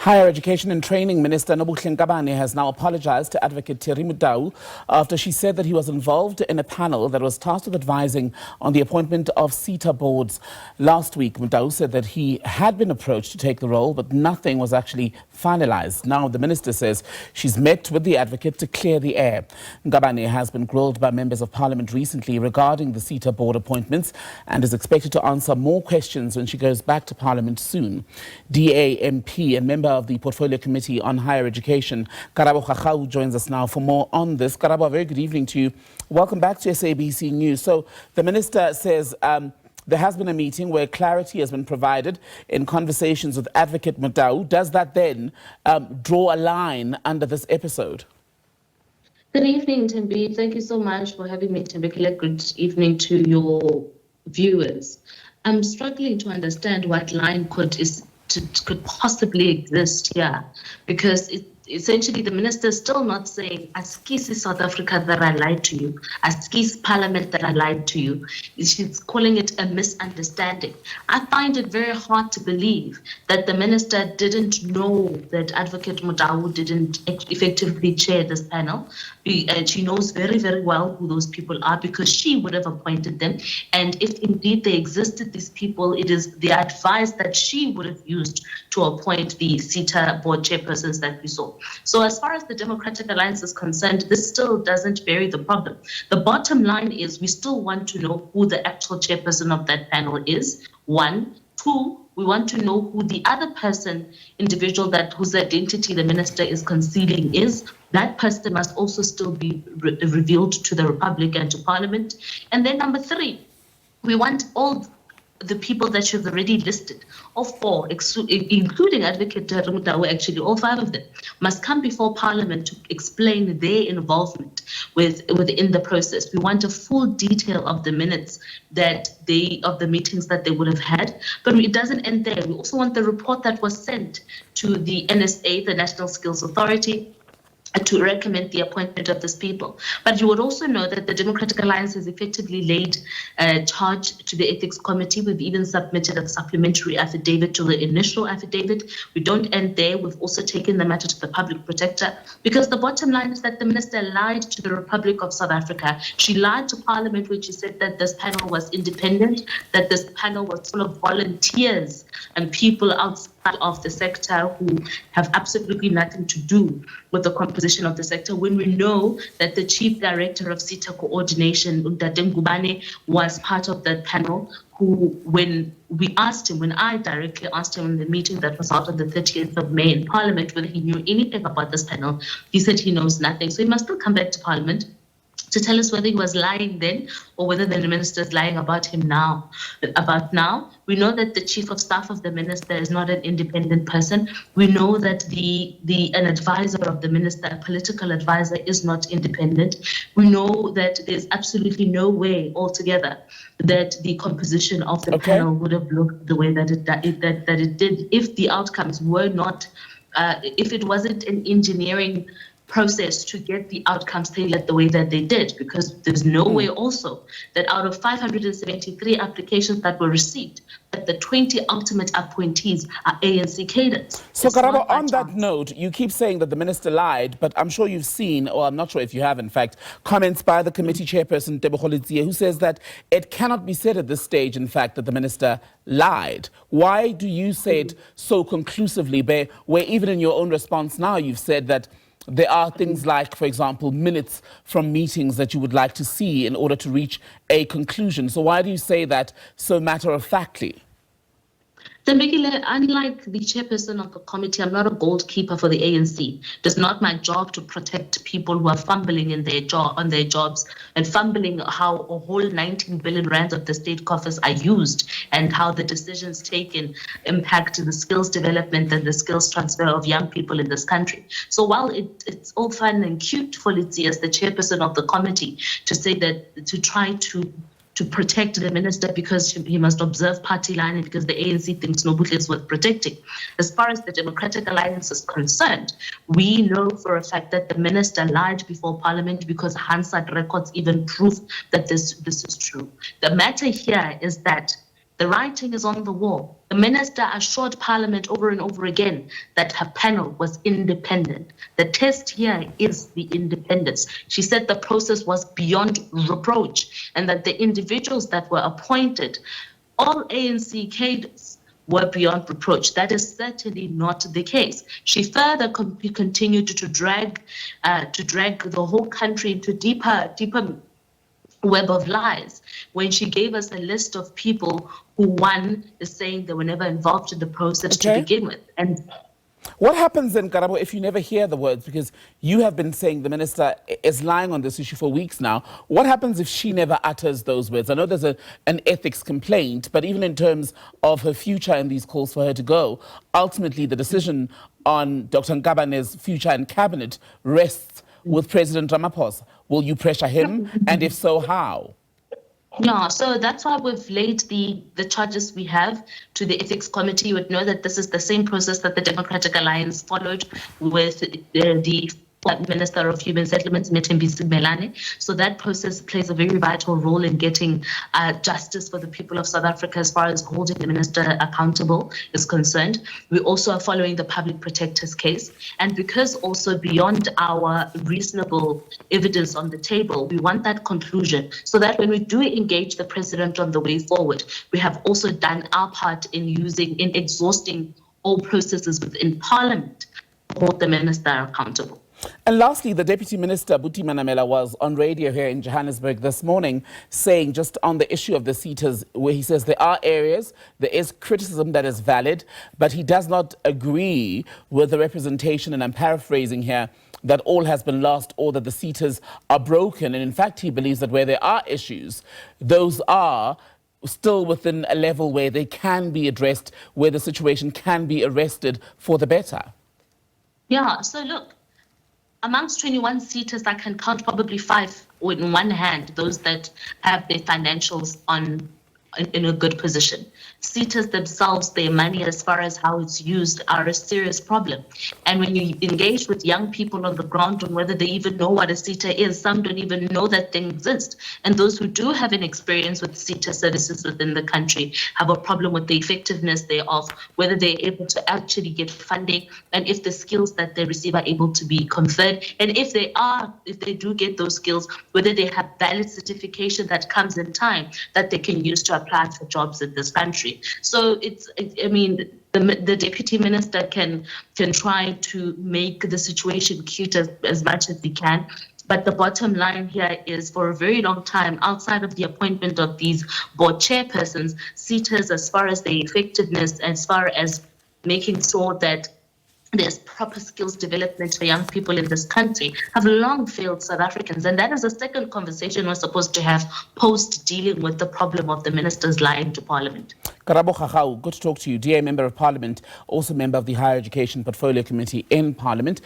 Higher Education and Training Minister Nobuhle Nkabane has now apologized to advocate Terry Motau after she said that he was involved in a panel that was tasked with advising on the appointment of SETA boards. Last week, Motau said that he had been approached to take the role, but nothing was actually finalized. Now the minister says she's met with the advocate to clear the air. Nkabane has been grilled by members of parliament recently regarding the SETA board appointments and is expected to answer more questions when she goes back to parliament soon. DA MP and member of the Portfolio Committee on Higher Education, Karabo Khakhau, joins us now for more on this. Karabo, a very good evening to you. Welcome back to SABC News. So the minister says there has been a meeting where clarity has been provided in conversations with Advocate Motau. Does that then draw a line under this episode? Good evening, Tembi. Thank you so much for having me, Tembi. Good evening to your viewers. I'm struggling to understand what line could possibly exist here, because essentially the minister is still not saying, "Askisi South Africa that I lied to you, Askisi Parliament that I lied to you." She's calling it a misunderstanding. I find it very hard to believe that the minister didn't know that Advocate Motau didn't effectively chair this panel. And she knows very, very well who those people are, because she would have appointed them. And if indeed they existed, these people, it is the advice that she would have used to appoint the SETA board chairpersons that we saw. So as far as the Democratic Alliance is concerned, this still doesn't bury the problem. The bottom line is we still want to know who the actual chairperson of that panel is, one. Two, we want to know who the other individual whose identity the minister is concealing is. That person must also still be revealed to the Republic and to Parliament. And then number three, we want all the people that you've already listed, all four, including Advocate Terry Motau, actually all five of them, must come before Parliament to explain their involvement within the process. We want a full detail of the minutes of the meetings that they would have had, but it doesn't end there. We also want the report that was sent to the NSA, the National Skills Authority, to recommend the appointment of these people. But you would also know that the Democratic Alliance has effectively laid charge to the Ethics Committee. We've even submitted a supplementary affidavit to the initial affidavit. We don't end there. We've also taken the matter to the Public Protector, because the bottom line is that the minister lied to the Republic of South Africa. She lied to Parliament when she said that this panel was independent, that this panel was full of volunteers and people outside of the sector who have absolutely nothing to do with the composition of the sector, when we know that the Chief Director of SETA Coordination, Nkabane, was part of that panel, who, when I directly asked him in the meeting that was held on the 30th of May in Parliament whether he knew anything about this panel, he said he knows nothing. So he must still come back to Parliament to tell us whether he was lying then or whether the minister is lying about him now. We know that the chief of staff of the minister is not an independent person. We know that an advisor of the minister, a political advisor, is not independent. We know that there's absolutely no way altogether that the composition of the panel would have looked the way that it did if the outcomes were not, if it wasn't an engineering process to get the outcomes tailored the way that they did, because there's no way also that out of 573 applications that were received, that the 20 ultimate appointees are ANC cadres. So Karabo, on that note, you keep saying that the minister lied, but I'm sure you've seen, or I'm not sure if you have in fact, comments by the committee chairperson, Nobuhle, who says that it cannot be said at this stage, in fact, that the minister lied. Why do you say it so conclusively, where even in your own response now you've said that there are things like, for example, minutes from meetings that you would like to see in order to reach a conclusion? So why do you say that so matter-of-factly? Unlike the chairperson of the committee, I'm not a goalkeeper for the ANC. It's not my job to protect people who are fumbling on their jobs and fumbling how a whole 19 billion rands of the state coffers are used and how the decisions taken impact the skills development and the skills transfer of young people in this country. So while it's all fun and cute for Litsi as the chairperson of the committee to say that, to try to protect the minister because he must observe party line and because the ANC thinks Nobuhle is worth protecting. As far as the Democratic Alliance is concerned, we know for a fact that the minister lied before Parliament because Hansard records even prove that this is true. The matter here is that the writing is on the wall. The minister assured Parliament over and over again that her panel was independent. The test here is the independence. She said the process was beyond reproach and that the individuals that were appointed, all ANC cadres, were beyond reproach. That is certainly not the case. She further continued to drag the whole country into deeper web of lies when she gave us a list of people who, one, is saying they were never involved in the process to begin with. And what happens then, Karabo, if you never hear the words? Because you have been saying the minister is lying on this issue for weeks now. What happens if she never utters those words? I know there's an ethics complaint, but even in terms of her future and these calls for her to go, ultimately the decision on Dr. Nkabane's future in cabinet rests with President Ramaphosa. Will you pressure him? And if so, how? Yeah, so that's why we've laid the charges we have to the ethics committee. You would know that this is the same process that the Democratic Alliance followed with the Minister of Human Settlements, Mthembisi Melane. So that process plays a very vital role in getting justice for the people of South Africa as far as holding the minister accountable is concerned. We also are following the public protector's case. And because also beyond our reasonable evidence on the table, we want that conclusion so that when we do engage the president on the way forward, we have also done our part in exhausting all processes within Parliament to hold the minister accountable. And lastly, the Deputy Minister, Buti Manamela, was on radio here in Johannesburg this morning saying just on the issue of the SETAs, where he says there are areas, there is criticism that is valid, but he does not agree with the representation, and I'm paraphrasing here, that all has been lost or that the SETAs are broken. And in fact, he believes that where there are issues, those are still within a level where they can be addressed, where the situation can be arrested for the better. Yeah, so look, amongst 21 SETAs, I can count probably 5 in one hand, those that have their financials in a good position. SETAs themselves, their money as far as how it's used are a serious problem. And when you engage with young people on the ground on whether they even know what a SETA is, some don't even know that they exist. And those who do have an experience with SETA services within the country have a problem with the effectiveness thereof, whether they're able to actually get funding, and if the skills that they receive are able to be conferred. And if they do get those skills, whether they have valid certification that comes in time that they can use to apply for jobs in this country. So the deputy minister can try to make the situation cute as much as he can. But the bottom line here is, for a very long time, outside of the appointment of these board chairpersons, SETAs, as far as their effectiveness, as far as making sure that there's proper skills development for young people in this country, have long failed South Africans. And that is a second conversation we're supposed to have post dealing with the problem of the ministers lying to Parliament. Karabo Khakhau, good to talk to you. DA Member of Parliament, also member of the Higher Education Portfolio Committee in Parliament.